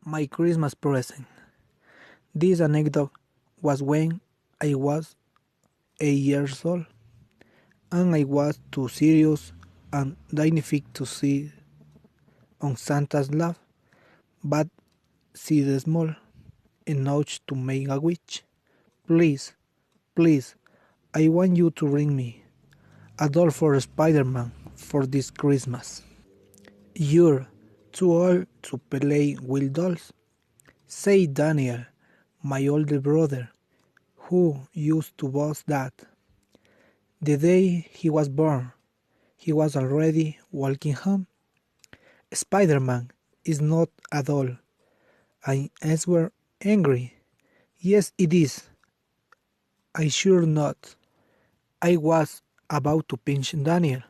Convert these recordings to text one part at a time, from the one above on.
My Christmas present. This anecdote was when I was 8 years old, and I was too serious and dignified to sit on Santa's lap, but see the small enough to make a wish. Please, please, I want you to bring me a doll for Spider-Man for this Christmas. You're too old to play with dolls, said Daniel, my older brother, who used to boast that. The day he was born, he was already walking home. Spider-Man is not a doll. I answered angry. Yes, it is. I sure not. I was about to pinch Daniel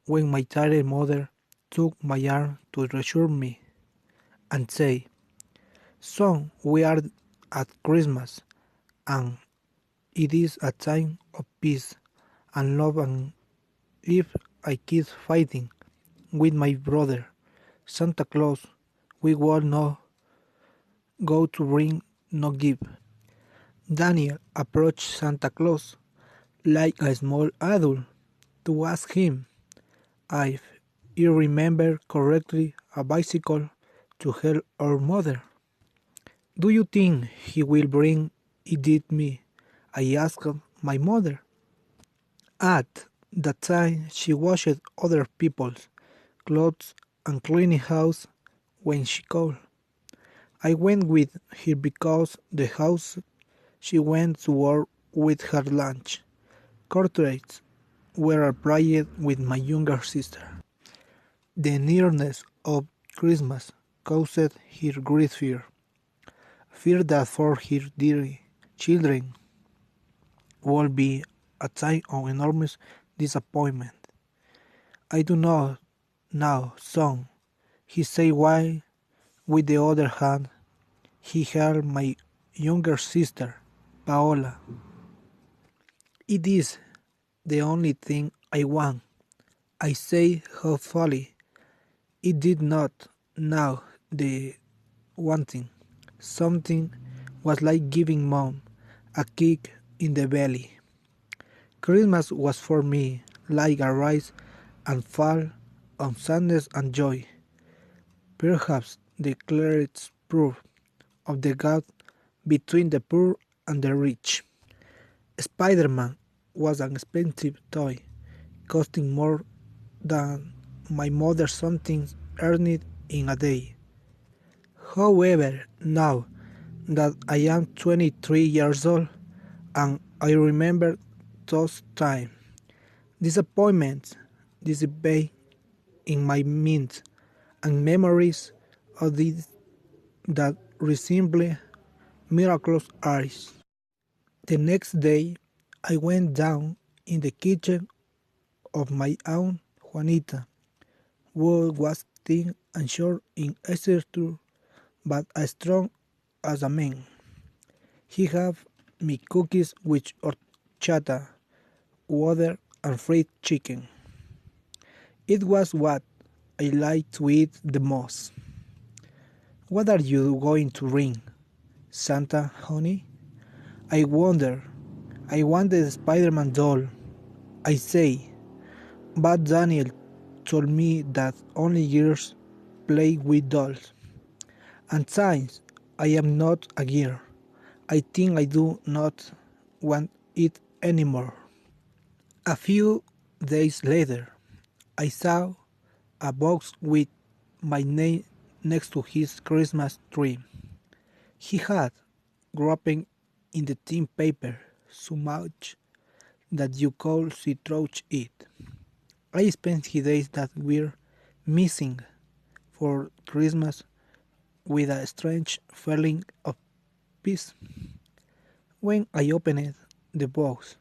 when my tired mother took my arm to reassure me and say, "Son, we are at Christmas, and it is a time of peace and love, and if I keep fighting with my brother, Santa Claus, we will not go to bring no gift." Daniel approached Santa Claus like a small adult to ask him if he remembered correctly a bicycle to help our mother. "Do you think he will bring it with me?" I asked my mother. At that time she washed other people's clothes and cleaned house when she called. I went with her because the house she went to work with her lunch. Portraits were applied with my younger sister. The nearness of Christmas caused her great fear. Fear that for her dear children would be a time of enormous disappointment. "I do not know, son," he said while, with the other hand, he held my younger sister, Paola. "It is the only thing I want," I said hopefully. It did not know the wanting. Something was like giving mom a kick in the belly. Christmas was for me like a rise and fall of sadness and joy, perhaps the clearest proof of the gap between the poor and the rich. Spider-Man was an expensive toy, costing more than my mother something earned in a day. However, now that I am 23 years old and I remember those times, disappointments dissipate in my mind and memories of this that resemble miraculous eyes. The next day, I went down in the kitchen of my aunt Juanita, who was thin and short in stature, but as strong as a man. He had me cookies with horchata, water, and fried chicken. It was what I liked to eat the most. "What are you going to bring, Santa, honey?" I wonder. "I want the Spider-Man doll," I say, but Daniel told me that only girls play with dolls. And since I am not a girl, I think I do not want it anymore. A few days later, I saw a box with my name next to his Christmas tree. He had wrapped in the thin paper so much that you could see through it. I spent the days that were missing for Christmas with a strange feeling of peace. When I opened the box,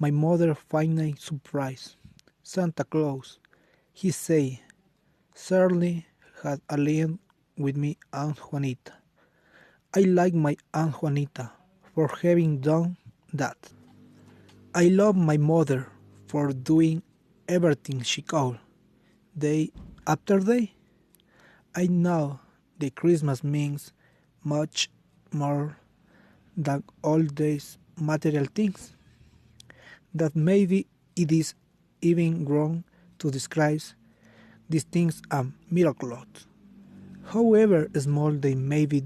my mother finally surprised. "Santa Claus," he said, "certainly had a lien with me Aunt Juanita. I like my Aunt Juanita for having done that. I love my mother for doing everything she could, day after day. I know the Christmas means much more than all these material things. That maybe it is even wrong to describe these things as miracles. However small they may be,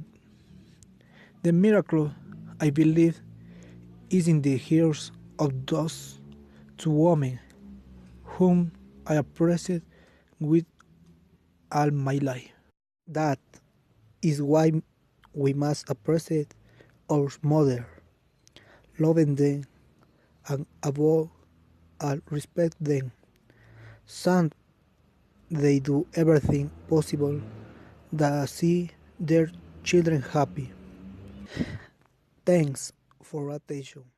the miracle, I believe, is in the hearts of those two women whom I appreciate with all my life. That is why we must appreciate our mother, loving them, and above all respect them, since they do everything possible to see their children happy. Thanks for attention.